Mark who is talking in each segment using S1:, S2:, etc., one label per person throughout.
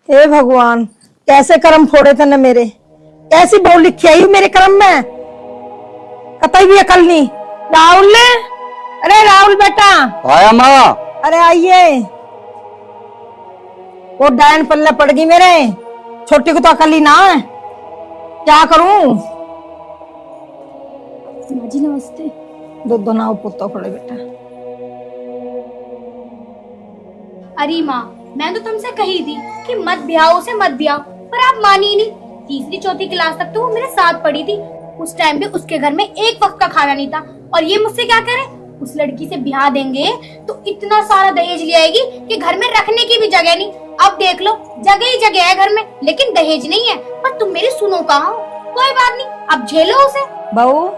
S1: हे भगवान, कैसे कर्म फोड़े थे न मेरे। कैसी बोल लिखी आई मेरे कर्म में, कतई भी अकल नहीं। राहुल, अरे राहुल बेटा।
S2: आया माँ।
S1: अरे आइए। वो डायन पल्ले पड़ गई मेरे, छोटी को तो अकल ही ना है, क्या करूं।
S3: जी नमस्ते।
S1: दो नाव पुत्तो पड़े बेटा।
S3: अरे माँ, मैं तो तुमसे कही थी कि मत ब्याहो से मत ब्याहो, पर आप मानी नहीं। तीसरी चौथी क्लास तक तो वो मेरे साथ पढ़ी थी। उस टाइम पे उसके घर में एक वक्त का खाना नहीं था, और ये मुझसे क्या करे, उस लड़की से ब्याह देंगे तो इतना सारा दहेज ले आएगी कि घर में रखने की भी जगह नहीं। अब देख लो, जगह ही जगह है घर में, लेकिन दहेज नहीं है। पर तुम मेरी सुनो कहाँ हो। कोई बात नहीं, अब झेलो उसे।
S1: बहू,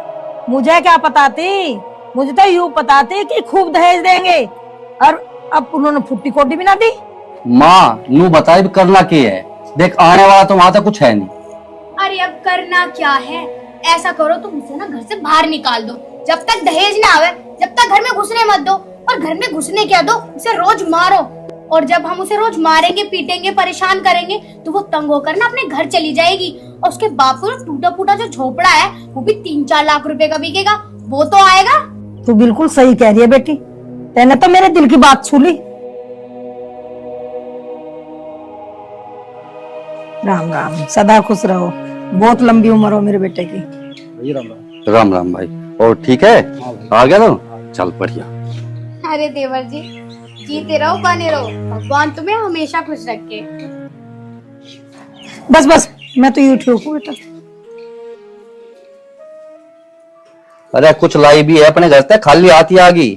S1: मुझे क्या पता थी, मुझे तो यूं पता थी कि खूब दहेज देंगे, और अब उन्होंने फुट्टी कोटी भी ना दी।
S2: माँ नू बताए करना क्या है, देख आने वाला तो वहां तक कुछ है नहीं।
S3: अरे अब करना क्या है, ऐसा करो तुम उसे ना घर से बाहर निकाल दो। जब तक दहेज ना आवे, जब तक घर में घुसने मत दो। और घर में घुसने क्या दो, उसे रोज मारो। और जब हम उसे रोज मारेंगे, पीटेंगे, परेशान करेंगे, तो वो तंग होकर ना अपने घर चली जाएगी। और उसके बाप को टूटा फूटा जो झोपड़ा है, वो भी 3-4 लाख रुपए का बिकेगा, वो तो आएगा।
S1: तू बिल्कुल सही कह रही है बेटी, तेने तो मेरे दिल की बात छू ली। राम राम, सदा खुश रहो, बहुत लंबी उम्र हो मेरे बेटे की।
S2: राम राम भाई। और ठीक है, आ गया तो चल बढ़िया।
S3: अरे देवर जी, जीते रहो, बने रहो, भगवान तुम्हें हमेशा खुश रखे।
S1: बस बस, मैं तो यूट्यूब हूँ बेटा।
S2: अरे कुछ लाई भी है अपने घर से, खाली हाथ ही आ गई।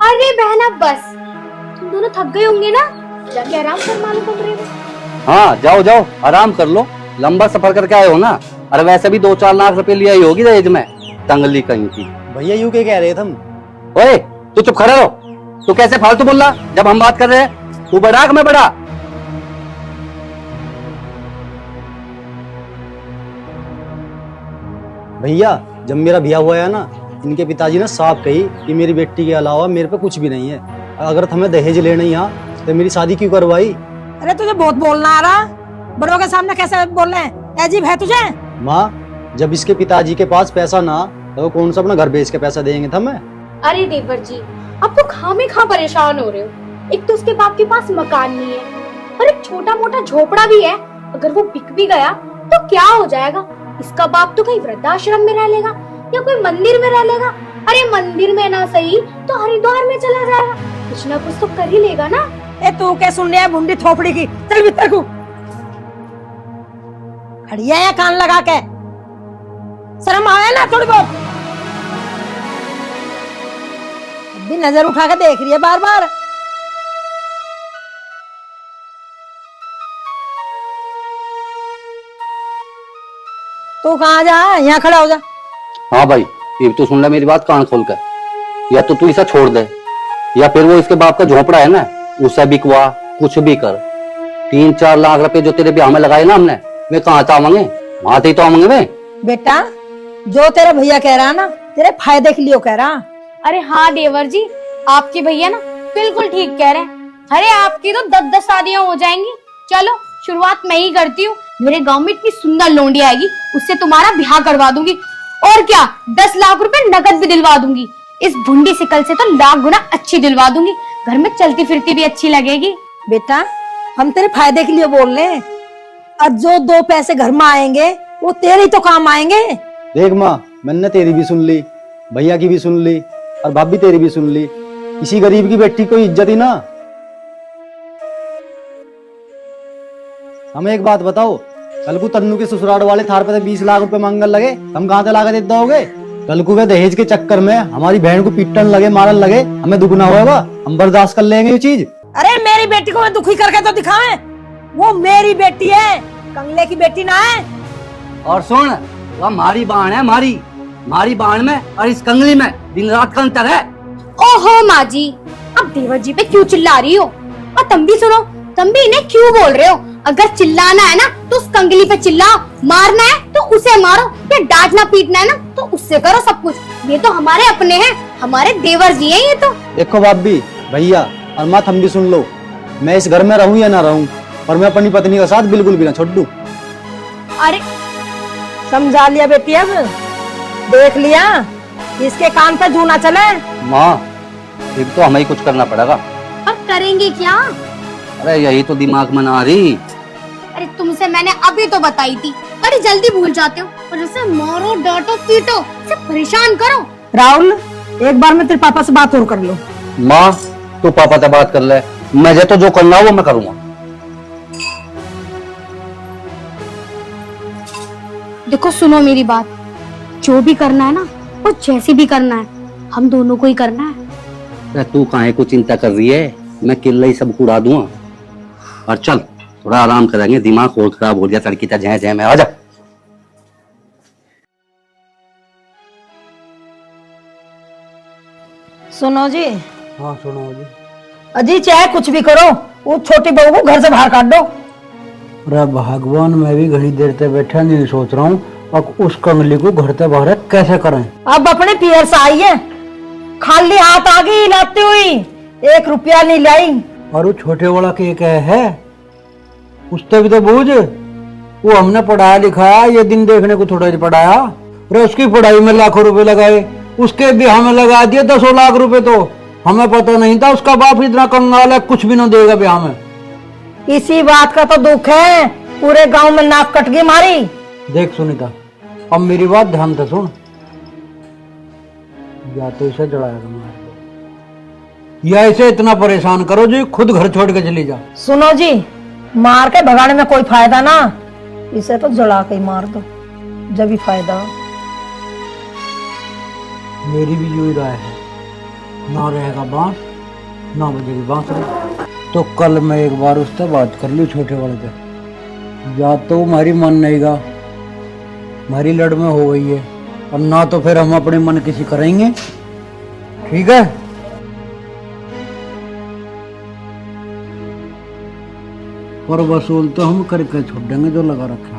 S3: अरे बहना बस, तुम दोनों थक गए होंगे ना, जाके आराम फरमा लो कमरे में।
S2: हाँ जाओ जाओ, आराम कर लो, लंबा सफर करके आए हो ना। अरे वैसे भी 2-4 लाख रुपए लिया ही होगी दहेज में, तंगली कहीं की।
S4: भैया यूं क्या कह रहे थे हम?
S2: ओए तू चुप खड़े रहो, तू कैसे फालतू बोल रहा जब हम बात कर रहे हैं। तू बड़ा कि मैं बड़ा?
S4: भैया जब मेरा ब्याह हुआ है ना, इनके पिताजी ने साफ कही कि मेरी बेटी के अलावा मेरे पे कुछ भी नहीं है। अगर तुम्हें दहेज लेना ही यहाँ तो मेरी शादी क्यों करवाई?
S1: अरे तुझे बहुत बोलना आ रहा, बड़ों के सामने कैसे बोल रहे हैं, अजीब है तुझे।
S4: माँ जब इसके पिताजी के पास पैसा ना, तो वो कौन सा अपना घर बेच के पैसा देंगे हमें?
S3: अरे देवर जी, अब तो खामेखा परेशान हो रहे हो। एक तो उसके बाप के पास मकान नहीं है, और एक छोटा मोटा झोपड़ा भी है। अगर वो बिक भी गया तो क्या हो जाएगा? इसका बाप तो कहीं वृद्धाश्रम में रह लेगा या कोई मंदिर में रह लेगा। अरे मंदिर में ना सही तो हरिद्वार में चला जाएगा, कुछ ना कुछ तो कर ही लेगा ना।
S1: ए तू क्या सुन रहा है भुंडी थोपड़ी की, चल भीतर को। खड़ी है कान लगा के, शर्म आया ना थोड़ी बहुत। अभी नजर उठा के देख रही है बार बार। तू कहाँ जा, यहाँ खड़ा हो जा।
S2: हाँ भाई, ये तो सुन ले मेरी बात कान खोल कर। या तो तू इसे छोड़ दे, या फिर वो इसके बाप का झोपड़ा है ना, उसे बिकवा, कुछ भी कर। 3-4 लाख रुपए जो तेरे ब्याह में लगाए ना हमने, वे कहाँ से आवेंगे? वहां से ही तो आवेंगे वे।
S1: बेटा जो तेरा भैया कह रहा ना, तेरे फायदे के लिए कह रहा।
S3: अरे हाँ देवर जी, आपके भैया ना बिल्कुल ठीक कह रहे हैं। अरे आपकी तो 10-10 शादियां हो जाएंगी। चलो शुरुआत मैं ही करती हूँ। मेरे गांव में इतनी सुंदर लोंडी आएगी, उससे तुम्हारा ब्याह करवा दूंगी। और क्या, 10 लाख रुपए नकद भी दिलवा दूंगी। इस भुंडी सिकल से तो लाख गुना अच्छी दिलवा दूंगी, घर में चलती फिरती भी अच्छी लगेगी।
S1: बेटा हम तेरे फायदे के लिए बोल रहे हैं, और जो 2 पैसे घर में आएंगे वो तेरे ही तो काम आएंगे।
S4: देख माँ, मैंने तेरी भी सुन ली, भैया की भी सुन ली, और भाभी तेरी भी सुन ली। किसी गरीब की बेटी को इज्जत ही ना। हमें एक बात बताओ, कल को तन्नू के ससुराल वाले थार पे 20 लाख रुपए मांगने लगे, हम कहाँ से लाके देते होगे? कल को वे दहेज के चक्कर में हमारी बहन को पीटन लगे, मारन लगे, हमें दुगना होगा, हम बर्दाश्त कर लेंगे ये चीज?
S1: अरे मेरी बेटी को मैं दुखी करके तो दिखावे, वो मेरी बेटी है, कंगले की बेटी ना है।
S2: और सुन, वह मारी बाण है, मारी बाण में और इस कंगली में दिन रात का अंतर है।
S3: ओहो माँ जी, अब देवर जी पे क्यों चिल्ला रही हो? और तुम भी सुनो, तुम भी इन्हें क्यों बोल रहे हो? अगर चिल्लाना है ना तो उस कंगली पे चिल्लाओ, मारना है तो उसे मारो, या डांटना पीटना है ना तो उससे करो सब कुछ। ये तो हमारे अपने हैं, हमारे देवर जी हैं ये तो।
S4: देखो भाभी, भैया और माँ, हम भी सुन लो, मैं इस घर में रहूं या ना रहूं, पर मैं अपनी पत्नी का साथ बिल्कुल भी ना छोड़ दूं।
S3: अरे
S1: समझा लिया बेटी, अब देख लिया, इसके कान पे जू ना चले।
S2: माँ एक तो हमें ही कुछ करना पड़ेगा।
S3: अब करेंगे क्या?
S2: अरे यही तो दिमाग में ना आ रही।
S3: अरे तुमसे मैंने अभी तो बताई थी, बड़ी जल्दी भूल जाते हो। और जैसे मारो डांटो पीटो, इसे परेशान करो।
S1: राहुल, एक बार मैं तेरे पापा से बात और कर लूं।
S2: माँ तू पापा से बात कर ले, मुझे तो जो करना हो वो मैं करूंगा।
S3: देखो सुनो मेरी बात, जो भी करना है ना, वो जैसे भी करना है, हम दोनों को ही करना है।
S2: अरे तू काहे को चिंता कर रही है, मैं किल्ला ही सब उड़ा दूंगा। और चल थोड़ा आराम करेंगे, दिमाग और खराब हो गया तड़की ता जय जय में। आ जा।
S1: सुनो जी।
S4: हाँ सुनो जी।
S1: अजी चाहे कुछ भी करो, वो छोटी बहू को घर से बाहर काट दो।
S5: अरे भगवान, मैं भी घड़ी देर से बैठा नहीं सोच रहा हूँ अब उस कंगली को घर से बाहर कैसे करें।
S1: अब अपने पियर से आई है, खाली हाथ आ गई लाती हुई, 1 रुपया नहीं लाई।
S5: और वो छोटे वाला के क्या है, उससे भी तो बूझ, वो हमने पढ़ाया लिखाया, ये दिन देखने को थोड़ा ही पढ़ाया। अरे उसकी पढ़ाई में लाखों रुपए लगाए, उसके भी हमें लगा दिए 10 लाख रुपए। तो हमें पता नहीं था उसका बाप इतना कंगाल है, कुछ भी ना देगा ब्याह में।
S1: इसी बात का तो दुख है, पूरे गांव में नाक कट गई मारी।
S5: देख सुनीता, अब मेरी बात ध्यान से सुन, या तो इसे जड़ाएगा मार दो, या इसे इतना परेशान करो जो खुद घर छोड़ के चली जा।
S1: सुनो जी, मार के भगाने में कोई फायदा ना, इसे तो जला के ही मार दो, जब भी फायदा हो।
S5: मेरी भी यही राय है, ना रहेगा बांस ना बजेगी बांसुरी। तो कल मैं एक बार उससे बात कर लूँ छोटे वाले से, या तो हमारी मन नहीं गा, हमारी लड़ में हो गई है, और ना तो फिर हम अपने मन किसी करेंगे। ठीक है? पर वसूल तो हम करके छोड़ देंगे जो लगा रखा।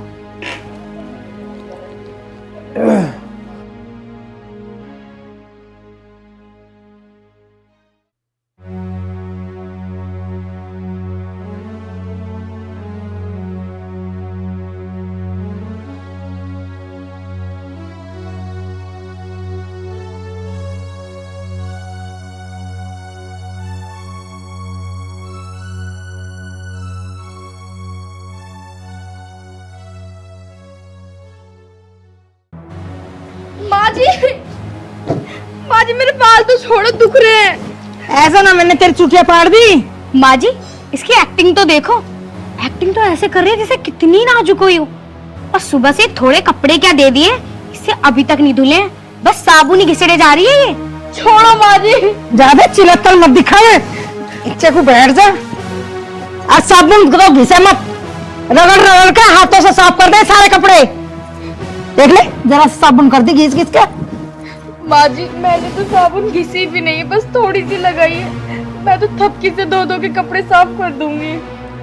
S3: माँ जी मेरे बाल तो छोड़ो, दुख रहे हैं।
S1: ऐसा ना मैंने तेरी चुटिया पाड़ दी।
S3: माँ जी इसकी एक्टिंग तो देखो, एक्टिंग तो ऐसे कर रही है जैसे कितनी नाजुक हुई हो। और सुबह से थोड़े कपड़े क्या दे दिए, इससे अभी तक नहीं धुले, बस साबुन ही घिसड़े जा रही है ये। छोड़ो माँ जी।
S1: ज्यादा चिलत्तर मत दिखाए, इच्छे को बैठ जा। आज साबुन को घिसे मत, रगड़ रगड़ के हाथों से साफ कर दे सारे कपड़े। देख ले जरा साबुन कर दी घिस घिस के।
S6: माँ जी मैंने तो साबुन घिसी भी नहीं, बस थोड़ी सी लगाई है। मैं तो थपकी से धो के कपड़े साफ कर दूंगी।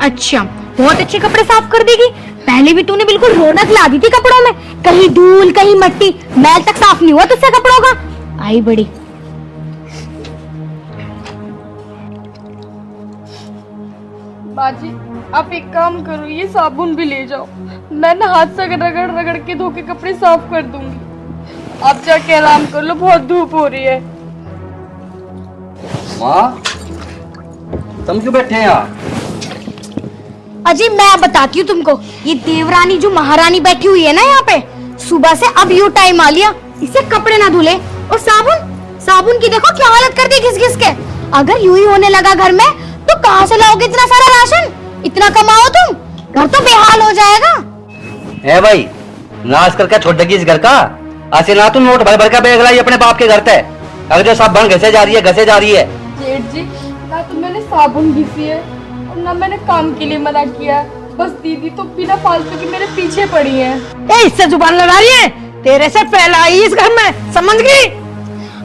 S3: अच्छा बहुत अच्छे कपड़े साफ कर देगी, पहले भी तूने बिल्कुल रौनक ला दी थी कपड़ों में, कहीं धूल कहीं मट्टी, मैल तक साफ नहीं हुआ तुझसे कपड़ों का। आई बड़ी।
S6: माँ जी आप एक काम करो, ये साबुन भी ले जाओ, मैं ना हाथ से रगड़ रगड़ के धो के कपड़े साफ कर दूंगी। आप जाके आराम कर लो, बहुत धूप हो रही है।
S2: माँ तुम क्यों बैठे हैं यहाँ?
S3: अजी मैं बताती हूँ तुमको, ये देवरानी जो महारानी बैठी हुई है ना यहाँ पे, सुबह से अब यू टाइम आ लिया, इसे कपड़े ना धुले। और साबुन की देखो क्या हालत कर दी घिस घिस के। अगर यूं ही होने लगा घर में तो कहाँ से लाओगे इतना सारा राशन? इतना कमाओ तुम, घर तो बेहाल हो जाएगा।
S2: ए भाई नाश करके छोड़ देगी इस घर का, ऐसे ना तुम नोट भर भर का बैग लाई अपने बाप के घर पे, अगर जो सब बन घसे जा रही है।
S6: जेठ जी ना तो मैंने साबुन घिसी है और ना मैंने काम के लिए मना किया, बस दीदी तो बिना फालतू की मेरे पीछे पड़ी है।
S1: इससे जुबान लड़ा रही है, तेरे से पहला आई इस घर में, समझ गई?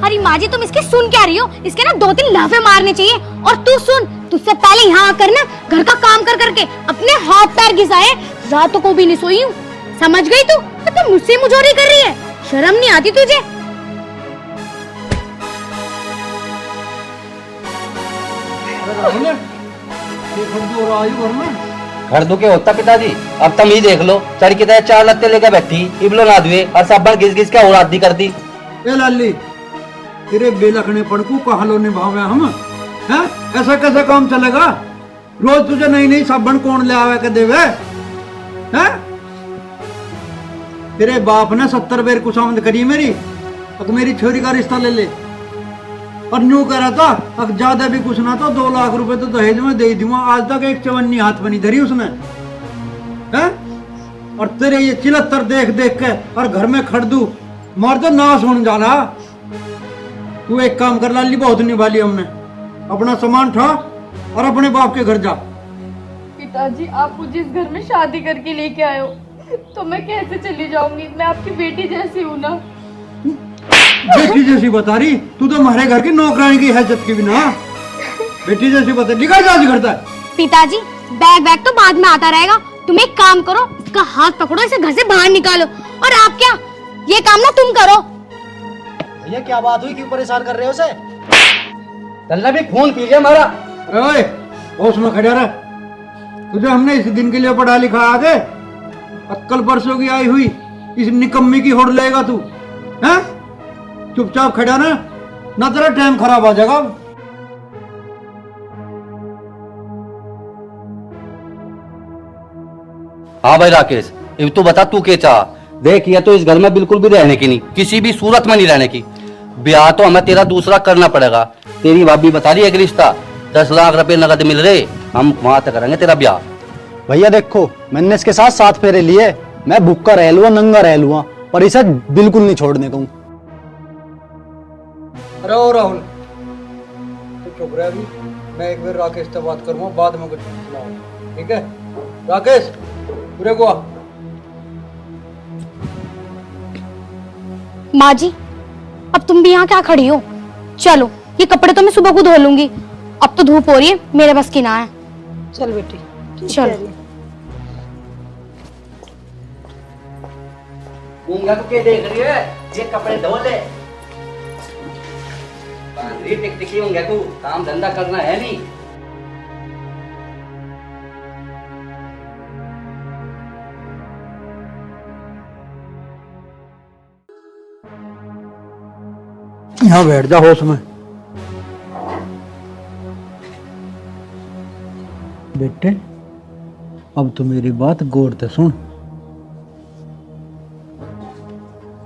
S3: अरे माँ जी तुम इसके सुन क्या रही हो, इसके ना 2-3 लाफे मारने चाहिए। और तू सुन, तुझसे पहले यहाँ आकर ना घर का काम कर करके अपने हाथ पैर घिसाए, रातों को भी नहीं सोई हूँ, समझ गई तू? तो मुझसे मुझोरी कर रही है, शर्म नहीं आती तुझे?
S5: ये खर्च और आयु घर में
S2: घर दुखे होता पिताजी। अब तुम ही देख लो, चढ़ के तरह 4 लत्ते लेकर बैठी, इबलो ना दुए और साबन घिस घिस के और आदि कर दी।
S5: ए लाली, तेरे बेलखने पड़कू कहाँ लो निभावे हम हैं? ऐसा कैसे काम चलेगा? रोज तुझे नई नई साबन कौन ले आवे के देवे हैं? तेरे बाप ने 70 बेर कुशामद करी मेरी, अब मेरी छोरी का रिश्ता ले ले। और न्यू कह रहा था अब ज्यादा भी कुछ ना तो 2 लाख रुपए तो दहेज में दे दूंगा। आज तक एक चवन्नी हाथ बनी धरी उसने हैं? और तेरे ये चिलत्तर देख देख के और घर में खड़ दू मार तो नाश होने जाना। तू एक काम कर लाली, बहुत निभा ली हमने। अपना सामान उठा और अपने बाप के घर जा।
S6: पिताजी आप मुझे इस घर में शादी करके लेके आए हो तो मैं कैसे चली जाऊंगी? मैं आपकी बेटी जैसी हूँ ना।
S5: बेटी जैसी बता रही? तू तो हमारे घर की नौकरानी की हैसियत की भी ना। बेटी जैसी बता, निकल जा करता है।
S3: पिताजी बैग बैग तो बाद में आता रहेगा, तुम एक काम करो, इसका हाथ पकड़ो, इसे घर से बाहर निकालो। और आप क्या, ये काम ना तुम करो।
S4: भैया क्या बात हुई, क्यों परेशान कर रहे हो उसे?
S2: तल्ला भी खून पी गया हमारा।
S5: ओए होश में खड़ा रह। तुझे हमने इस दिन के लिए पढ़ा लिखा आगे, अक्कल परसों की आई हुई इस निकम्मी की होड़ लेगा तू हैं? चुपचाप खड़ा ना तेरा टाइम खराब आ जाएगा।
S2: हाँ भाई राकेश, अब तू बता तू क्या चाह? देख, ये तो इस घर में बिल्कुल भी रहने की नहीं, किसी भी सूरत में नहीं रहने की। ब्याह तो हमें तेरा दूसरा करना पड़ेगा। तेरी भाभी बता रही है एक रिश्ता 10 लाख रुपए नगद मिल रहे, हम वहां तक करेंगे तेरा ब्याह।
S4: भैया देखो, मैंने इसके साथ 7 फेरे लिए, मैं भूखा रह लूंगा, नंगा रह लूंगा, पर इसे बिल्कुल नहीं छोड़ने को।
S5: अरे ओ राहुल, तू चुप रह अभी। मैं एक बार राकेश से बात करूंगा, बाद में कुछ सुनाऊंगा, ठीक है? राकेश पूरे को आ।
S3: माँ जी, अब तुम भी यहाँ क्या खड़ी हो? चलो, ये कपड़े तो मैं सुबह को धो लूंगी, अब तो धूप हो रही है, मेरे बस की ना है।
S1: चल बेटी,
S3: चलो।
S2: गूंगा को क्या देख रही है? ये कपड़े धो ले। बांधरी टिकटिकी होंगे तू, काम धंधा करना है नहीं।
S5: यहाँ बैठ जा होश में। बेटे अब तो मेरी बात गौर से सुन।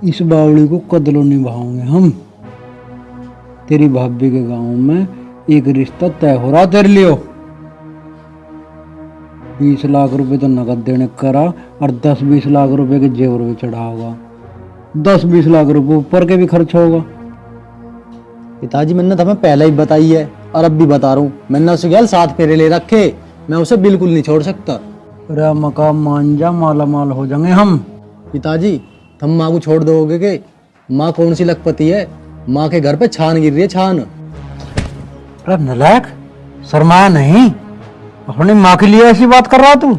S5: इस बावड़ी को कदलों निभाओगे हम। तेरी भाभी के गांव में एक रिश्ता तय हो रहा तेरे लिए। 20 लाख रुपए तो नगद देने करा और 10-20 लाख रुपए के जेवर भी चढ़ा होगा। 10-20 लाख रुपए ऊपर के भी खर्च होगा।
S4: पिताजी मैंने तुम्हें पहले ही बताई है और अब भी बता रहा हूँ, मैंने उसे क्या 7 फेरे ले रखे, मैं उसे बिल्कुल नहीं छोड़ सकता।
S5: अरे मकाम मान जा, माला माल हो जाएंगे हम।
S4: पिताजी तुम माँ को छोड़ दोगे के? माँ कौन सी लखपति है? माँ के घर पे छान गिर रही है, छान।
S5: अरे नलायक, शर्माया नहीं? अपनी माँ के लिए ऐसी बात कर रहा तू?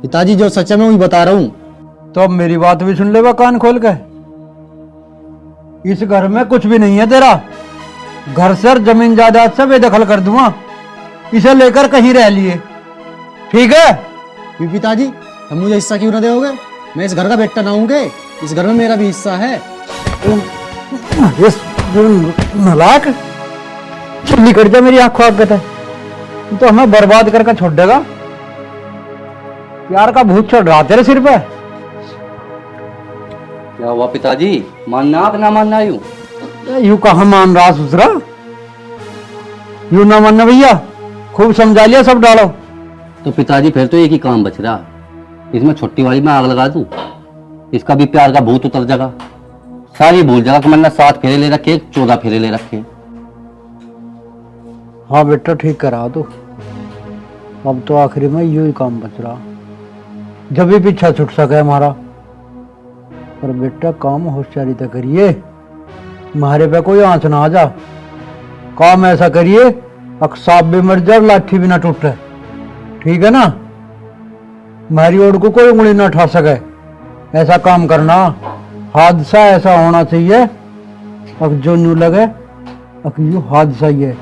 S4: पिताजी जो सच है मैं वही बता रहा हूँ।
S5: तो अब मेरी बात भी सुन ले कान खोल के। इस घर में कुछ भी नहीं है तेरा। घर से और जमीन जायदाद से बेदखल कर दूंगा। इसे लेकर कहीं रह लिए, ठीक है?
S4: क्यों पिताजी, तुम मुझे हिस्सा क्यों ना दोगे? मैं इस घर का बेटा ना हूँगे, इस घर में मेरा भी हिस्सा है।
S5: नलायक, निकट जा मेरी आंखों आगे से। तो हमें बर्बाद करके छोड़ देगा। प्यार का भूत चढ़ रहा तेरे सिर पे।
S2: क्या हुआ पिताजी, मानना कि ना मानना?
S5: यूं कहाँ मान रहा ससुरा? यूं ना मानना भैया, खूब समझा लिया, सब डालो।
S2: तो पिताजी फिर तो एक ही काम बच रहा, इसमें छुट्टी वाली में आग लगा दूं, इसका भी प्यार का भूत उतर जाएगा। सारी भूल जाएगा कि मैंने 7 फेरे ले रखे, 14 फेरे ले रखे।
S5: हाँ बेटा ठीक करा तू। अब तो आखिरी में यू ही काम बच रहा, जब भी पीछा छूट सके हमारा। पर बेटा काम होशियारी तो करिए, मारे पे कोई आंच ना आ जा। काम ऐसा करिए अक सांप भी मर जाए, लाठी भी ना टूटे, ठीक है ना? मारी ओर को कोई उंगली ना उठा सके, ऐसा काम करना। हादसा ऐसा होना चाहिए अब जो न्यू लगे अब यू हादसा ही है,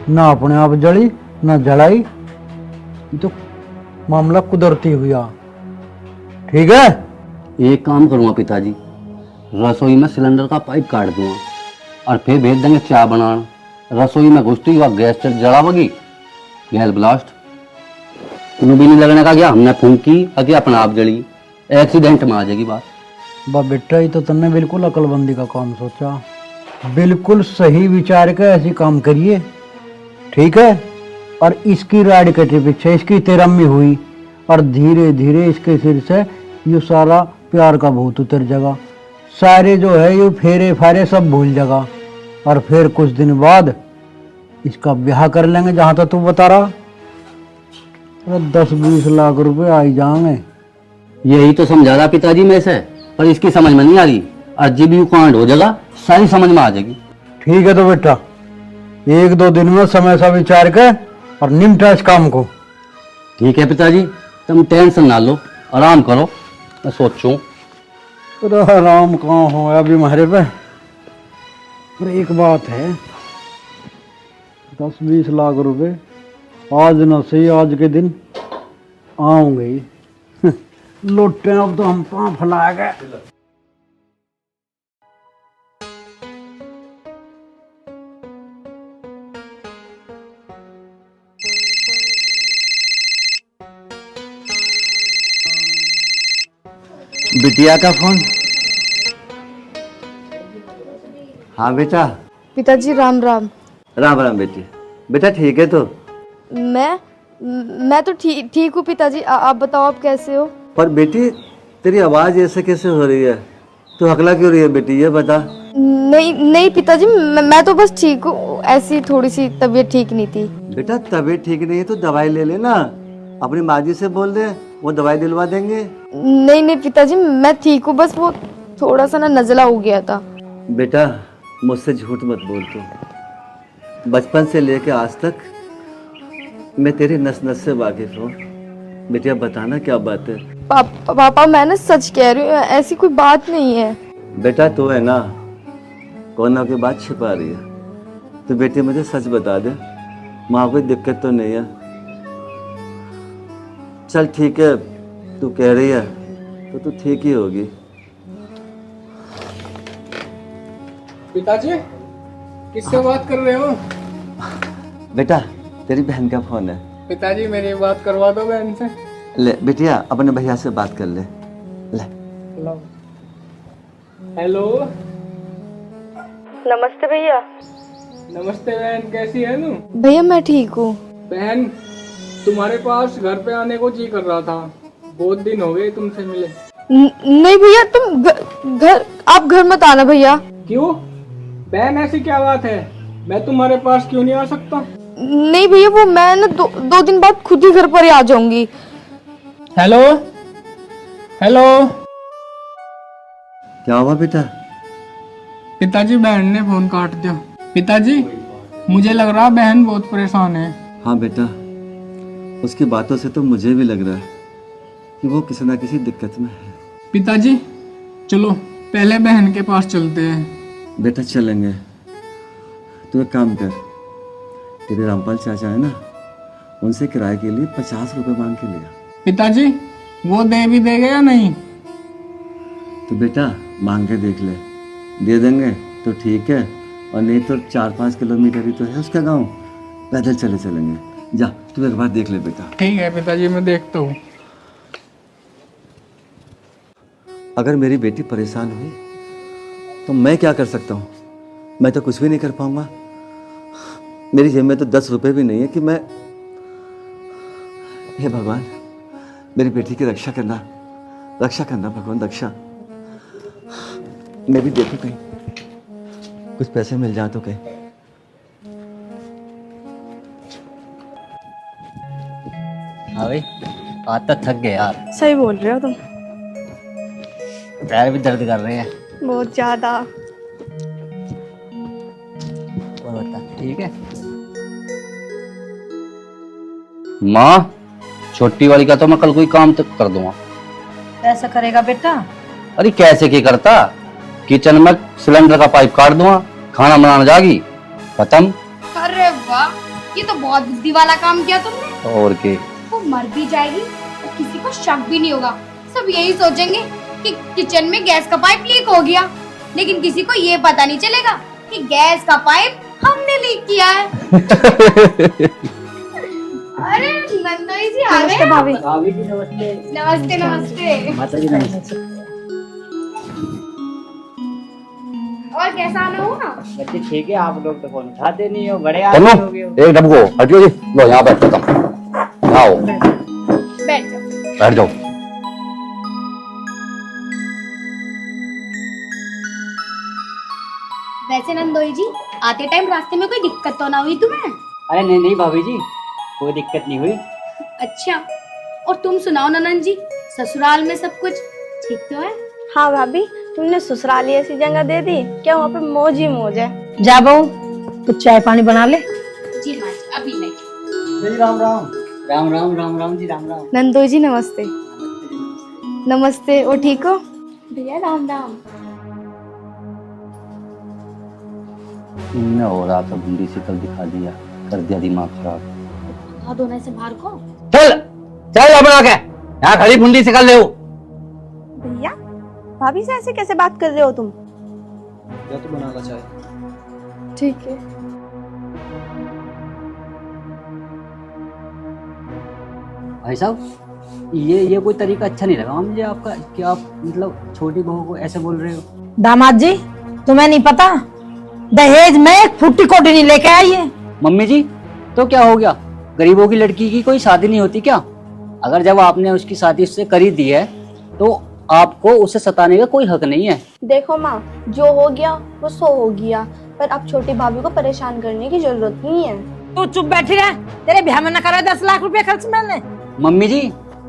S5: ना अपने आप जली ना जलाई, ये तो मामला कुदरती हुआ। ठीक है,
S2: एक काम करूँगा पिताजी, रसोई में सिलेंडर का पाइप काट दूंगा और फिर भेज देंगे चाय बनाना। रसोई में घुसती हुआ गैस जलावगी, गैस ब्लास्ट। तुम्हें भी नहीं लगने का क्या हमने फूंकी कि अपने आप जली, एक्सीडेंट में आ जाएगी बात।
S5: बा बेटा, ये तो तुमने बिल्कुल अकलबंदी का काम सोचा, बिल्कुल सही विचार के ऐसी काम करिए। ठीक है, और इसकी राड कटे पीछे इसकी तेरम्मी हुई और धीरे धीरे इसके सिर से ये सारा प्यार का भूत उतर जाएगा, सारे जो है ये फेरे फारे सब भूल जाएगा, और फिर कुछ दिन बाद इसका ब्याह कर लेंगे जहां तक तू बता रहा। 10-20 लाख रुपए आ ही जाएंगे।
S2: यही तो समझा रहा पिताजी में से, पर इसकी समझ में नहीं आ रही। अजीब यू कांड हो जाएगा, सारी समझ में आ जाएगी।
S5: ठीक है तो बेटा, 1-2 दिन में समय सा विचार कर और निपटा इस काम को।
S2: ठीक है पिताजी, तुम टेंशन ना लो, आराम करो, मैं सोचूं।
S5: तो आराम कहाँ हो अभी हमारे पे। पर एक बात है, 10-20 लाख रुपए आज न सही आज के दिन आऊंगे ही। लौटे अब तो हम पाँव फैला गए।
S7: बिटिया का फोन। हाँ बेटा।
S6: पिताजी राम राम।
S7: राम राम बेटी। बेटा ठीक है तो?
S6: मैं तो ठीक हूँ पिताजी, आप बताओ आप कैसे हो?
S7: पर बेटी तेरी आवाज ऐसे कैसे हो रही है? तू हकला क्यों रही है बेटी, ये बता।
S6: नहीं पिताजी, मैं तो बस ठीक हूँ, ऐसी थोड़ी सी तबीयत ठीक नहीं थी।
S7: बेटा तबीयत ठीक नहीं है तो दवाई ले लेना, अपनी माँ जी से बोल दे, वो दवाई दिलवा देंगे।
S6: नहीं पिताजी, मैं ठीक हूँ, बस वो थोड़ा सा ना नजला हो गया था।
S7: बेटा मुझसे झूठ मत बोल तू। बचपन से लेके आज तक मैं तेरी नस नस से वाकिफ हूँ। बेटिया बताना क्या बात है?
S6: पापा मैं ना सच कह रही हूँ, ऐसी कोई बात नहीं है।
S7: बेटा तू है ना कोना की बात छिपा रही है, तो बेटी मुझे सच बता दे, माँ कोई दिक्कत तो नहीं है? चल ठीक है, तू कह रही है तो तू ठीक ही होगी।
S8: पिताजी किससे बात कर रहे हो?
S7: बेटा तेरी बहन का फोन है।
S8: पिताजी मेरी बात करवा दो बहन से।
S7: ले बिटिया अपने भैया से बात कर ले। ले
S8: हेलो।
S6: नमस्ते भैया।
S8: नमस्ते बहन, कैसी है तू?
S6: भैया मैं ठीक हूँ।
S8: बहन तुम्हारे पास घर पे आने को जी कर रहा था, बहुत दिन हो गए तुमसे मिले।
S6: नहीं भैया, तुम घर आप घर मत आना भैया।
S8: क्यों बहन, ऐसी क्या बात है? मैं तुम्हारे पास क्यों नहीं आ सकता?
S6: नहीं भैया, वो मैं ना दो दिन बाद खुद ही घर पर ही आ जाऊंगी।
S8: Hello hello.
S7: क्या हुआ बेटा?
S8: पिताजी बहन ने फोन काट दिया। पिताजी मुझे लग रहा बहन बहुत परेशान है।
S7: हाँ बेटा, उसकी बातों से तो मुझे भी लग रहा है कि वो किसी ना किसी दिक्कत में है।
S8: पिताजी चलो पहले बहन के पास चलते हैं।
S7: बेटा चलेंगे, तू एक काम कर, तेरे रामपाल चाचा है ना, उनसे किराए के लिए 50 रुपए मांग के लिया।
S8: पिताजी वो दे भी देगा या नहीं?
S7: तो बेटा मांग के देख ले, दे देंगे तो ठीक है, और नहीं तो 4-5 किलोमीटर ही तो है उसका गांव, पैदल चले चलेंगे। जा तू एक बार देख ले बेटा।
S8: ठीक है पिताजी, मैं देखता हूँ।
S7: अगर मेरी बेटी परेशान हुई तो मैं क्या कर सकता हूँ? मैं तो कुछ भी नहीं कर पाऊंगा। मेरी जेब में तो 10 रुपए भी नहीं है कि मैं, हे भगवान मेरी बेटी की रक्षा करना भगवान, रक्षा। मैं भी देखूं कहीं कुछ पैसे मिल जाए तो कहीं।
S2: हाँ भाई, आज तो थक गए यार,
S6: सही बोल रहे हो तुम,
S2: पैर भी दर्द कर रहे हैं।
S6: बहुत ज्यादा।
S2: और बता, ठीक है? माँ छोटी वाली का तो मैं कल कोई काम तक कर दूंगा।
S1: ऐसा करेगा बेटा?
S2: अरे कैसे की करता, किचन में सिलेंडर का पाइप काट दूंगा, खाना बनाना जागी, खत्म।
S6: अरे वाह,
S3: ये तो बहुत बुद्धि वाला काम किया तुमने।
S2: और के
S3: वो मर भी जाएगी तो किसी को शक भी नहीं होगा। सब यही सोचेंगे कि किचन में गैस का पाइप लीक हो गया, लेकिन किसी को ये पता नहीं चलेगा कि गैस का पाइप हमने लीक किया है। अरे नंदोई जी आ गए।
S1: भाभी
S5: भाभी जी नमस्ते।
S3: नमस्ते नमस्ते।
S5: माता जी नमस्ते।
S3: और कैसा आना हुआ?
S5: बच्चे ठीक है, आप लोग तो फोन उठाते नहीं हो, बड़े
S2: तन्नू
S5: आदमी हो गए हो।
S2: एक डब्बो हटियो जी, लो यहाँ बैठ जाता हूँ, आओ
S3: बैठ जाओ।
S2: बैठ जाओ।
S3: वैसे नंदोई जी, आते टाइम रास्ते में कोई दिक्कत तो ना हुई तुम्हें?
S5: अरे नहीं नहीं भाभी जी, कोई दिक्कत नहीं हुई।
S3: अच्छा, और तुम सुनाओ ननन जी, ससुराल में सब कुछ ठीक तो है?
S6: हाँ भाभी, तुमने ससुराली ऐसी जगह दे दी क्या, वहाँ पे मौज ही मौज है।
S1: जा बहू, कुछ चाय पानी बना ले।
S3: जी माँ जी, अभी नहीं।
S4: राम राम।
S5: राम राम राम राम जी, राम राम।
S6: नंदोई जी नमस्ते। नमस्ते, और ठीक हो?
S3: भैया राम राम।
S2: तुमने हो रहा था भिंडी से कल दिखा दिया, कर दिया दिमाग खराब।
S3: हाँ दोनों से बाहर को।
S2: चल चल अपना क्या यहाँ खड़ी बुंदी से कर ले।
S6: भैया, भाभी से ऐसे कैसे बात कर रहे हो तुम?
S4: या तो बना ला चाय।
S6: ठीक है।
S5: भाई साहब, ये कोई तरीका अच्छा नहीं लगा मुझे आपका, कि आप मतलब छोटी बहू को ऐसे बोल रहे हो।
S1: दामाद जी, तुम्हें नहीं पता, दहेज में एक फुट्टी कोटी नहीं लेके आई है।
S5: मम्मी जी, तो क्या हो गया, गरीबों की लड़की की कोई शादी नहीं होती क्या? अगर जब आपने उसकी शादी उससे करी दी है तो आपको उसे सताने का कोई हक नहीं है।
S6: देखो माँ, जो हो गया वो सो हो गया, पर अब छोटी भाभी को परेशान करने की जरूरत नहीं है।
S1: तू चुप बैठी रह, तेरे ब्याह में न करे 10 लाख रुपए खर्च मैंने।
S5: मम्मी जी,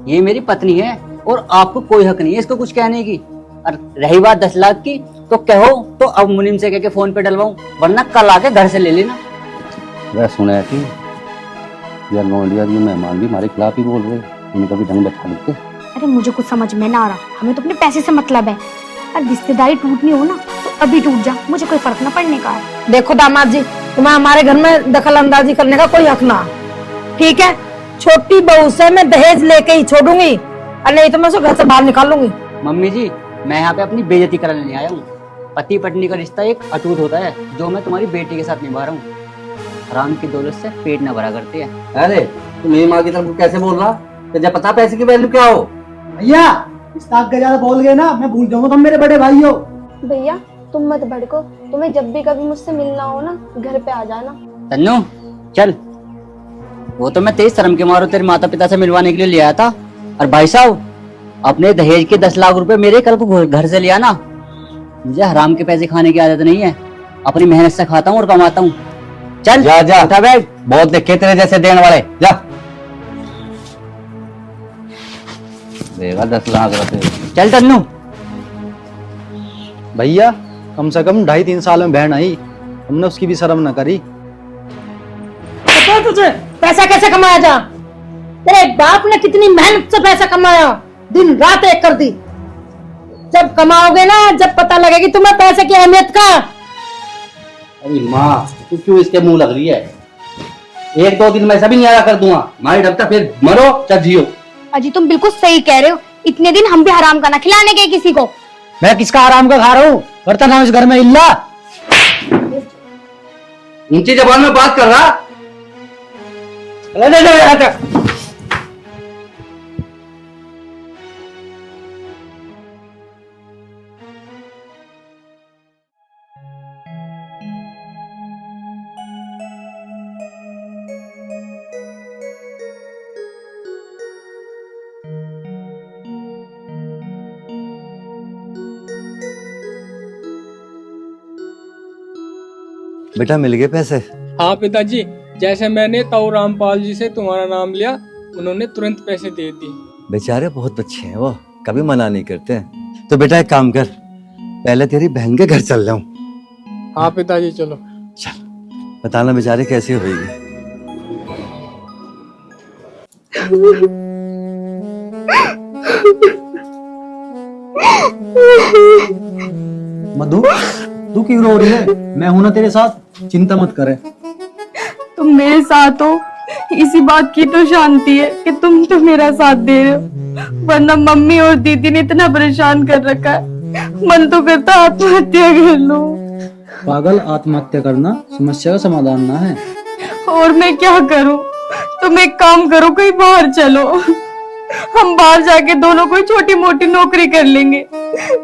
S5: ये मेरी पत्नी है और आपको कोई हक नहीं है इसको कुछ कहने की। और रही बात 10 लाख की, तो कहो तो अब मुनीम से कह के फोन पे डलवाऊं, वरना कल आके घर से ले लेना।
S2: वह सुना कि यार नौलिया ये मेहमान भी हमारे खिलाफ ही बोल रहे, उन्हें कभी ढंग बैठा लेते।
S3: अरे मुझे कुछ समझ में ना आ रहा, हमें तो अपने पैसे से मतलब है। और रिश्तेदारी टूटनी हो ना तो अभी टूट जा, मुझे कोई फर्क न पड़ने का है।
S1: देखो दामाद जी, तुम्हें हमारे घर में दखल अंदाजी करने का कोई हक ना, ठीक है? छोटी बहू से मैं दहेज लेके ही छोड़ूंगी, और नहीं तो मैं उसे घर से बाहर निकालूंगी।
S5: मम्मी जी, मैं यहाँ पे अपनी बेइज्जती कराने नहीं आया हूँ। पति पत्नी का रिश्ता एक अटूट होता है, जो मैं तुम्हारी बेटी के साथ निभा रहा हूँ। हराम की दौलत से पेट न भरा करते हैं।
S2: अरे तुम मेरी माँ की तरफ कैसे बोल रहा, तुझे पता पैसे की वैल्यू क्या हो?
S4: भैया, इस ताक के ज्यादा बोल गए ना, मैं भूल जाऊंगा, तुम मेरे बड़े भाई हो।
S6: भैया तुम मत भड़को, तुम्हें जब भी कभी मुझसे मिलना हो ना, घर पे आ जाना।
S5: तन्नू चल, वो तो मैं तेज शर्म के मारो तेरे माता पिता से मिलवाने के लिए ले आया था। और भाई साहब, अपने दहेज के 10 लाख रुपए मेरे कल को घर से ले आना। मुझे हराम के पैसे खाने की आदत नहीं है, अपनी मेहनत से खाता हूँ और कमाता हूँ। चल
S2: जा जा,
S5: उठा बैग।
S2: बहुत देखे तेरे जैसे देने वाले, जा। देगा 10 लाख रुपए।
S5: चल तन्नू।
S4: भैया, कम से कम 2.5-3 साल में बहन आई, हमने उसकी भी शर्म न करी।
S1: पता है तुझे पैसा कैसे कमाया जा? तेरे बाप ने कितनी मेहनत से पैसा कमाया, दिन रात एक कर दी। जब कमाओगे ना, जब पता लगेगी तुम्हें पैसे की अहमियत का।
S2: अरे माँ, तू क्यों इसके मुंह लग रही है? 1-2 दिन में ऐसा भी नहीं आया कर दूंगा, मारी डबता फिर मरो चाहे जियो।
S3: अजी तुम बिल्कुल सही कह रहे हो, इतने दिन हम भी हराम का ना खिलाने गए किसी को।
S4: मैं किसका आराम का खा रहा हूँ, करता ना इस घर में इल्ला।
S2: ऊंची जबान में बात कर रहा। अरे नहीं यहाँ तक।
S7: बेटा मिल गए पैसे?
S8: हाँ पिताजी, जैसे मैंने ताऊ रामपाल जी से तुम्हारा नाम लिया, उन्होंने तुरंत पैसे दे दिए।
S7: बेचारे बहुत अच्छे हैं वो, कभी मना नहीं करते। तो बेटा एक काम कर, पहले तेरी बहन के घर चल जाऊं।
S8: हाँ पिताजी चलो।
S7: चल, बताना बेचारे कैसी होगी।
S4: मधु, तू क्यों रो रही है? मैं हूं ना तेरे साथ, चिंता मत करे।
S6: तुम मेरे साथ हो, इसी बात की तो शांति है कि तुम तो मेरा साथ दे रहे हो, वरना मम्मी और दीदी ने इतना परेशान कर रखा है, मन तो करता आत्महत्या कर लो।
S4: पागल, आत्महत्या करना समस्या का समाधान ना है।
S6: और मैं क्या करूं? तुम एक काम करो, कहीं बाहर चलो, हम बाहर जाके दोनों कोई छोटी मोटी नौकरी कर लेंगे,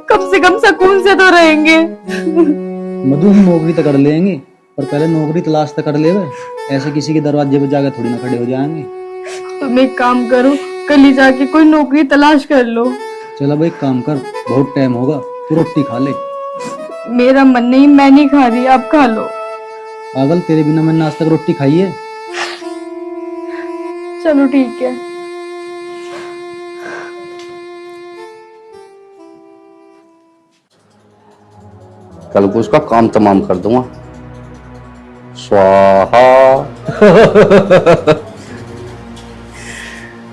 S6: कम से कम सुकून से तो रहेंगे।
S4: मधु, हम नौकरी तो कर लेंगे, पर पहले नौकरी तलाश तो कर लेवे। ऐसे किसी के दरवाजे पे जाकर थोड़ी ना खड़े हो जाएंगे।
S6: तुम एक काम करो, कल ही जाके कोई नौकरी तलाश कर लो।
S4: चल अब एक काम कर, बहुत टाइम होगा, तू रोटी खा ले।
S6: मेरा मन नहीं, मैं नहीं खा रही, आप खा लो।
S4: पागल, तेरे बिना मैंने आज तक रोटी खाई है?
S6: चलो ठीक है।
S2: कल को उसका काम तमाम कर दूंगा। स्वाहा।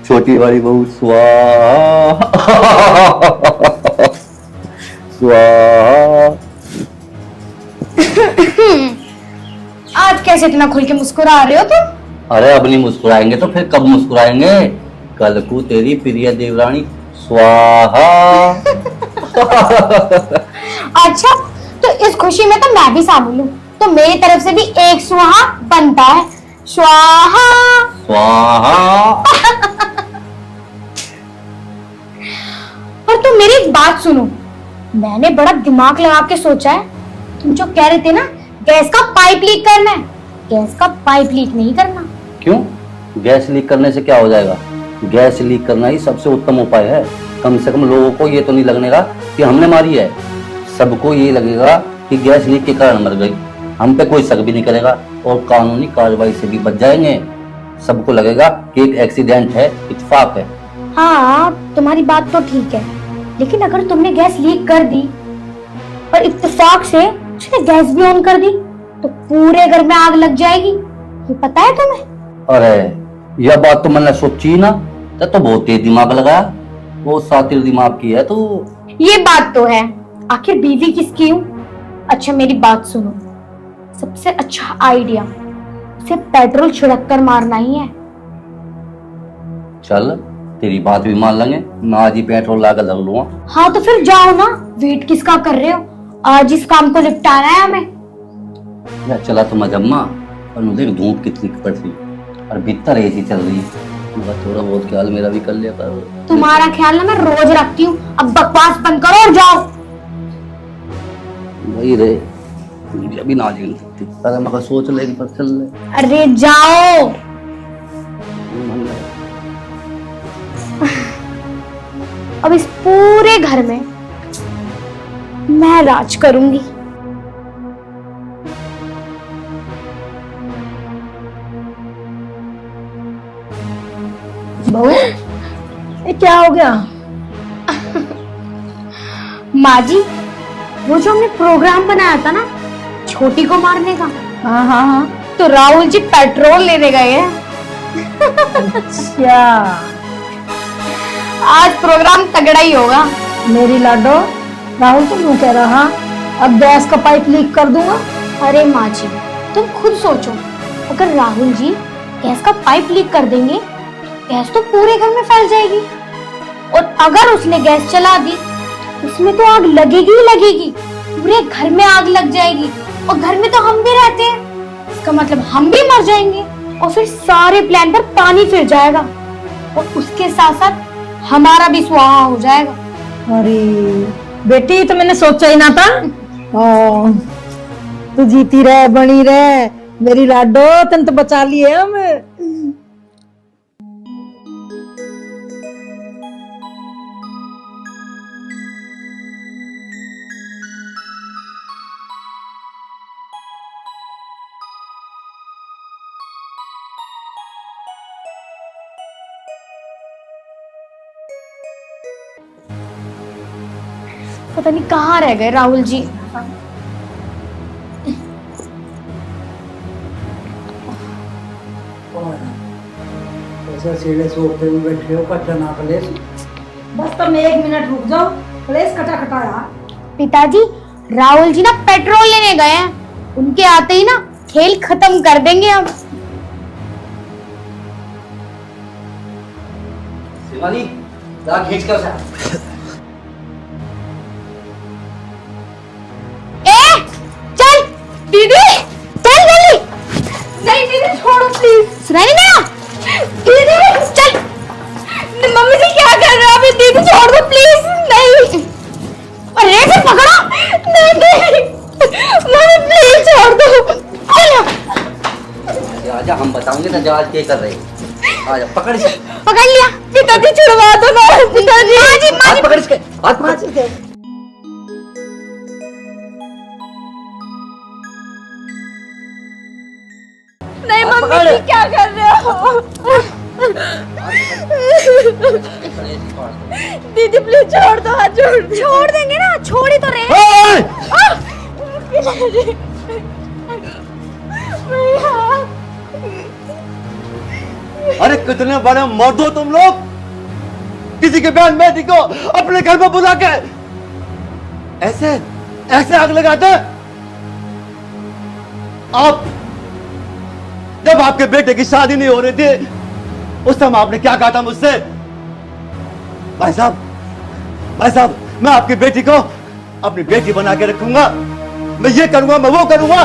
S2: छोटी वाली बहू स्वाहा। स्वाहा।
S3: आज कैसे इतना खुल के मुस्कुरा रहे हो तुम?
S2: अरे अब नहीं मुस्कुराएंगे तो फिर कब मुस्कुराएंगे? कल को तेरी प्रिय देवरानी स्वाहा।
S3: अच्छा, तो इस खुशी में तो मैं भी शामिल हूँ, तो मेरी तरफ से भी एक सुहा बनता है। स्वाहा।
S2: स्वाहा।
S3: और तुम मेरी एक बात सुनो, मैंने बड़ा दिमाग लगा के सोचा है। तुम जो कह रहे थे ना, गैस का पाइप लीक करना है, गैस का पाइप लीक नहीं करना।
S2: क्यों? गैस लीक करने से क्या हो जाएगा? गैस लीक करना ही सबसे उत्तम उपाय है। कम से कम लोगों को ये तो नहीं लगेगा कि हमने मारी है, सबको ये लगेगा कि गैस लीक के कारण मर गई। हम पे कोई शक भी नहीं करेगा और कानूनी कार्रवाई से भी बच जाएंगे। सबको लगेगा कि एक एक्सीडेंट है, इत्तेफाक है।
S3: हाँ, तुम्हारी बात तो ठीक है, लेकिन अगर तुमने गैस लीक कर दी और इत्तेफाक से उसने गैस भी ऑन कर दी, तो पूरे घर में आग लग जाएगी। ये पता है तुम्हें?
S2: अरे यह बात तो मैंने सोची ना, तो बहुत तेज दिमाग लगाया, वो सातिर दिमाग की है। तो
S3: ये बात तो है, आखिर बीवी किसकी हूँ? अच्छा मेरी बात सुनो, सबसे अच्छा आइडिया उसे पेट्रोल छिड़क कर मारना ही है।
S2: चल, तेरी बात भी मान लेंगे, मैं आज ही पेट्रोल लाकर लग लूंगा।
S3: हाँ तो फिर जाओ ना, वेट किसका कर रहे हो? आज इस काम को निपटाना है हमें।
S2: या चला तो मजम्मा, और मुझे धूप कितनी पड़ रही और भीतर एसी चल रही है, मगर थोड़ा बहुत ख्याल मेरा भी कर लिया कर।
S3: तुम्हारा ख्याल ना मैं रोज रखती हूँ, अब बकवास बंद करो और जाओ।
S2: वही रे, मुझे अभी ना झेल सकती। अरे मगर सोच ले, पर चल ले।
S3: अरे जाओ। अब इस पूरे घर में मैं राज करूंगी।
S1: बहू, ये क्या हो गया?
S3: माँ जी, वो जो हमने प्रोग्राम बनाया था ना छोटी को मारने का,
S1: हाँ हाँ हाँ।
S3: तो राहुल जी पेट्रोल लेने गए हैं।
S1: अच्छा,
S3: आज प्रोग्राम तगड़ा ही होगा।
S1: मेरी लाडो, राहुल तुम यूं कह रहा, अब गैस का पाइप लीक कर दूंगा?
S3: अरे माँ जी, तुम खुद सोचो, अगर राहुल जी गैस का पाइप लीक कर देंगे, गैस तो पूरे घर में फैल जाएगी, और अगर उसने गैस चला दी, उसमें तो आग लगेगी ही लगेगी, पूरे घर में आग लग जाएगी, और घर में तो हम भी रहते हैं, इसका मतलब हम भी मर जाएंगे, और फिर सारे प्लान पर पानी फिर जाएगा, और उसके साथ साथ हमारा भी स्वाहा हो जाएगा।
S1: अरे बेटी, तो मैंने सोचा ही ना था। ओ, तू जीती रहे, बनी रहे मेरी लाडो, तन तो बचा लिए हम।
S3: पता नहीं कहाँ रह गए राहुल जी।
S5: ऐसा सीधे सोफे में बैठे हो, कच्चा ना कलेश।
S1: बस तुम 1 मिनट रुक जाओ, कलेश कटा कटा यार।
S3: पिताजी, राहुल जी ना पेट्रोल लेने गए हैं, उनके आते ही ना खेल खत्म कर देंगे हम।
S2: मानी जरा खींच कर
S3: चल दीदी चल जल्दी। नहीं दीदी छोड़ो प्लीज। सुनाई नहीं दीदी चल। मम्मी जी क्या कर रहे हो अभी? दीदी छोड़ दो प्लीज। नहीं अरे फिर पकड़ो। नहीं मम्मी प्लीज छोड़ दो।
S2: आजा हम बताओगे ना जवाब क्या कर रहे हैं। आजा पकड़ इसे।
S3: पकड़ लिया। पिताजी छुड़वा दो ना। पिताजी
S2: हाथ पकड़ इसके। हाथ पकड़ इसके।
S3: नहीं मम्मी जी क्या कर रहे हो? दीदी प्लीज छोड़ दो। हाथ छोड़ देंगे ना। छोड़ ही तो रहे हैं।
S7: अरे कितने बड़े मर्द हो तुम लोग, किसी के बहन बेटी को अपने घर में बुला के ऐसे ऐसे आग लगाते। आप जब आपके बेटे की शादी नहीं हो रही थी उस समय आपने क्या कहा था मुझसे? भाई साहब मैं आपकी बेटी को अपनी बेटी बना के रखूंगा, मैं ये करूंगा, मैं वो करूंगा,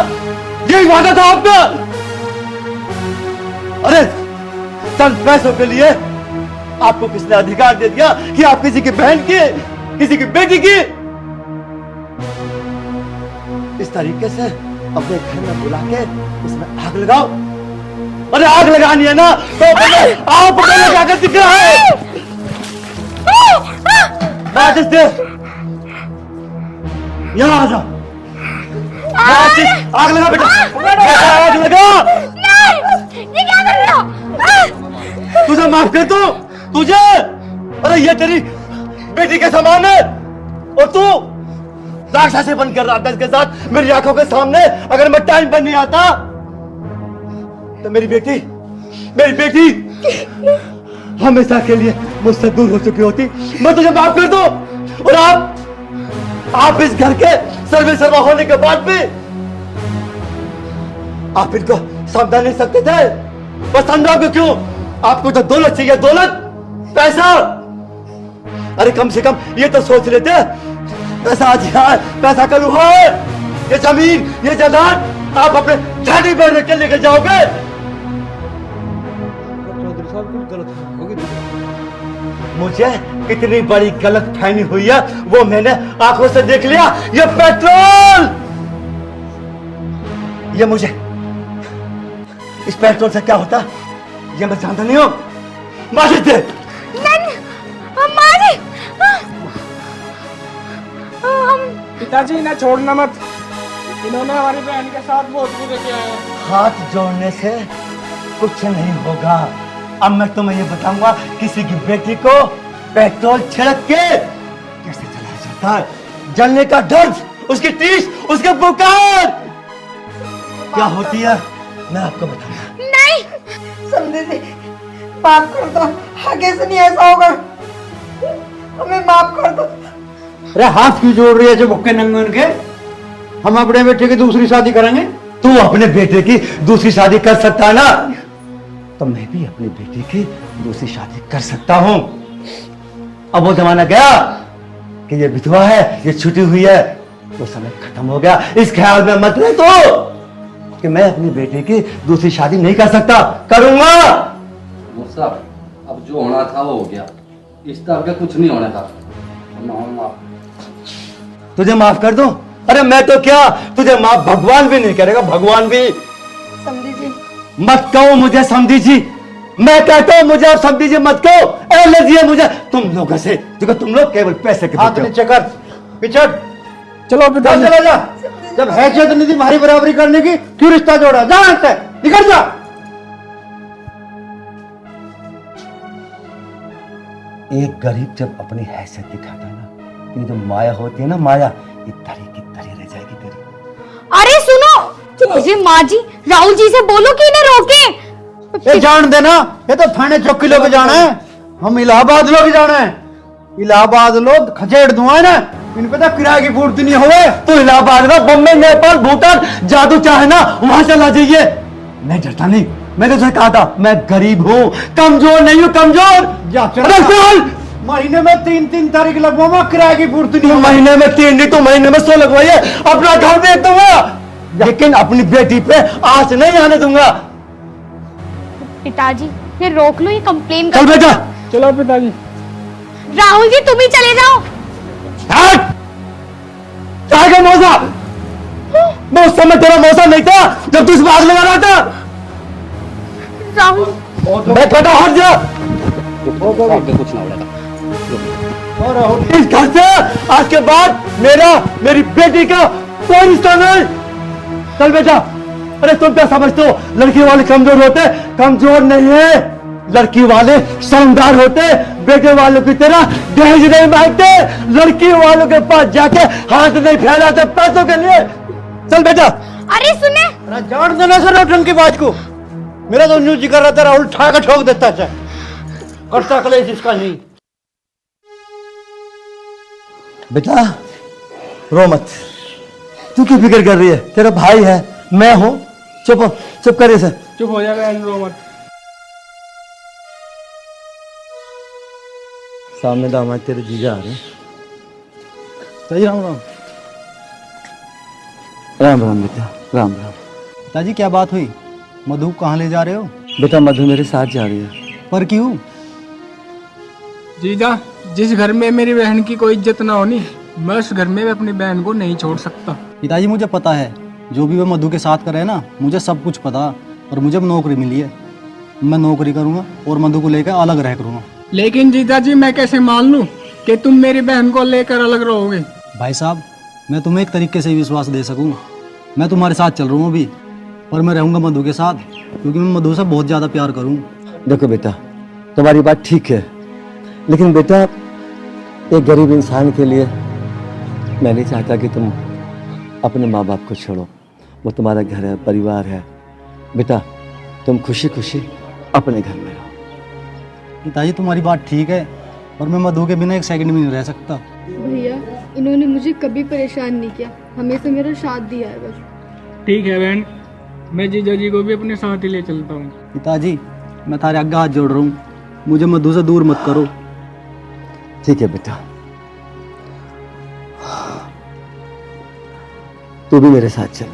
S7: यही वादा था आपका। अरे चंद पैसों के लिए आपको किसने अधिकार दे दिया कि आप किसी की बहन की, किसी की बेटी की इस तरीके से अपने घर में बुला के इसमें आग लगाओ? अरे आग लगानी है ना तो आप लगा कर दिख रहा है। माचिस दे, यहाँ आ जा। माचिस, आग लगा बेटा, आग लगा।
S3: ये क्या कर रहे हो?
S7: तुझे माफ कर दूं तुझे? अरे ये तेरी बेटी के समान है और तू राक्षसी बन कर रहा था इसके साथ मेरी आंखों के सामने। अगर मैं टाइम पर नहीं आता तो मेरी बेटी हमेशा के लिए मुझसे दूर हो चुकी होती। मैं तुझे माफ कर दूं। और आप इस घर के सर्वे सर्वा होने के बाद भी आप इनको समझा नहीं सकते थे? बस समझाओगे क्यों? आपको तो दौलत चाहिए, दौलत, पैसा। अरे कम से कम ये तो सोच लेते, पैसा आज यहाँ है, पैसा कल वहां है, ये जमीन, ये जायदाद आप अपने झाड़ी पर रख के लेके जाओगे। चौधरी साहब कुछ गलत होगी। मुझे कितनी बड़ी गलत फहमी हुई है वो मैंने आंखों से देख लिया। ये पेट्रोल, ये मुझे इस पेट्रोल से क्या होता ये मैं जानता नहीं हूं। माचिस दे।
S8: पिताजी ना छोड़ना मत, इन्होंने हमारी बहन के साथ बहुत बुरा किया है।
S7: हाथ जोड़ने से कुछ नहीं होगा। अब मैं तुम्हें ये बताऊंगा किसी की बेटी को पेट्रोल छिड़क के कैसे चलाया जाता है। जलने का दर्द, उसकी टीस, उसके पुकार क्या होती है मैं आपको बताऊंगा।
S1: नहीं समझे जी, माफ कर दो, आगे से नहीं ऐसा होगा, हमें माफ कर दो।
S5: अरे हाथ क्यों जोड़ रही है जो भुक्के नंगे उनके? हम अपने बेटे की दूसरी शादी करेंगे।
S7: तू अपने बेटे की दूसरी शादी कर सकता है ना, तो मैं भी अपनी बेटी की दूसरी शादी कर सकता हूं। अब वो जमाना गया कि ये विधवा है, ये छुटी हुई है, वो समय खत्म हो गया। इस ख्याल में मत रहे तो कि मैं अपनी बेटे की दूसरी शादी नहीं कर सकता, करूंगा।
S2: मुस्तफा, अब जो होना था वो हो गया, इस तरह का कुछ नहीं होना था।
S7: तुझे माफ कर दूं? अरे मैं तो क्या, तुझे माफ भगवान भी नहीं करेगा, भगवान भी।
S1: समझी जी,
S7: मत कहो मुझे समझी जी, मैं कहता हूं मुझे आप समझी जी मत कहो। एलर्जी है मुझे तुम लोगों से, क्योंकि तुम लोग केवल पैसे के
S5: हाथ
S7: भूखे हो।
S5: नीचे कर, पिछड़। चलो
S7: जा,
S5: पिताजी,
S7: चला जा।
S5: जब हैसियत नहीं थी हमारी बराबरी करने की, क्यों रिश्ता जोड़ा? जा यहाँ से, निकल जा।
S7: एक गरीब जब अपनी हैसियत दिखाता है ना, तो ये जो माया होती है ना, माया ये तरी की तरी रह जाएगी तेरी।
S3: अरे सुनो मुझे, माँ जी राहुल जी से बोलो कि इन्हें रोके।
S5: ये जान देना, ये तो थाने चौकी लोग जाना है, हम इलाहाबाद लोग जाना है। इलाहाबाद लोग खचेड़ दुआ है ना, इन पे तो किराए की पूर्ति नहीं हुए।
S7: तो इलाहाबाद में, बम्बई, नेपाल, भूटान जादू चाहे ना वहां चला जाइए।
S4: मैं डरता नहीं, मैंने तुझे कहा था मैं गरीब हूँ, कमजोर नहीं हूँ, कमजोर। अरे चल,
S5: महीने में 3-3 तारीख लगवाऊंगा, किराए की पूर्ति नहीं
S4: तू
S5: होगी।
S4: महीने में 3 नहीं तो महीने में 100 लगवाइए, अपना घर बेच दूंगा, लेकिन अपनी बेटी पे आंच नहीं आने दूंगा।
S3: पिताजी ये रोक लो, ये कंप्लेन
S4: चल
S3: कर।
S4: बेटा,
S8: चलो पिताजी।
S3: राहुल जी तुम ही चले जाओ।
S4: हट! चाय का मौसा, मैं उस समय तेरा मौसा नहीं था जब तू इस बाग लगा रहा था।
S3: राहुल
S4: मैं बेटा हट जा,
S2: आगे कुछ ना होगा।
S4: इस घर से आज के बाद मेरी बेटी का कोई रिश्ता नहीं। चल बेटा। अरे तुम क्या समझते हो लड़की वाले कमजोर होते? कमजोर नहीं है, लड़की वाले समझदार होते, बेटे वालों की तरह दहेज नहीं मांगते, लड़की वालों के पास जाके हाथ नहीं फैलाते पैसों के लिए। चल बेटा।
S3: अरे सुने,
S5: अरे जान देना सर नौटंकी की बात को, मेरा तो न्यूज कर रहा था, राहुल ठा का ठोक देता है, करता कलेश इसका नहीं।
S4: बेटा रो मत, तू क्यों फिक्र कर रही है? तेरा भाई है, मैं हूं। चुप हो, चुप करिए सर।
S8: चुप हो जा बहन, रो मत।
S4: सामने दामाद तेरे जीजा आ रहे हैं। सही राम राम।
S7: राम राम बेटा, राम राम।
S4: पिताजी क्या बात हुई? मधु कहाँ ले जा रहे हो?
S7: बेटा मधु मेरे साथ जा रही है।
S4: पर क्यों?
S8: जीजा, जिस घर में मेरी बहन की कोई इज्जत ना होनी, मैं उस घर में अपनी बहन को नहीं छोड़ सकता।
S4: पिताजी मुझे पता है, जो भी वो मधु के साथ करे ना, मुझे सब कुछ पता। और मुझे नौकरी मिली है, मैं नौकरी करूंगा और मधु को लेकर अलग रह करूंगा।
S8: लेकिन जीजा जी मैं कैसे मान लूं कि तुम मेरी बहन को लेकर अलग रहोगे?
S4: भाई साहब, मैं तुम्हें एक तरीके से विश्वास दे सकूं, मैं तुम्हारे साथ चल रहा हूँ अभी, और मैं रहूंगा मधु के साथ, क्योंकि मैं मधु से बहुत ज्यादा प्यार करूँ।
S7: देखो बेटा, तुम्हारी बात ठीक है, लेकिन बेटा एक गरीब इंसान के लिए मैं नहीं चाहता कि तुम अपने माँ बाप को छोड़ो। वो तुम्हारा घर है, परिवार है। बेटा तुम खुशी खुशी अपने घर में रहो।
S4: पिताजी तुम्हारी बात ठीक है, और मैं मधु के बिना एक सेकंड भी नहीं रह सकता।
S6: भैया इन्होंने मुझे कभी परेशान नहीं किया, हमेशा मेरा साथ दिया है बस।
S8: ठीक है बहन, मैं जीजा जी को भी अपने साथ ही ले चलता हूँ।
S4: पिताजी मैं तारे आगे हाथ जोड़ रहा हूँ, मुझे मधु से दूर मत करो।
S7: ठीक है बेटा, तू भी मेरे साथ चल।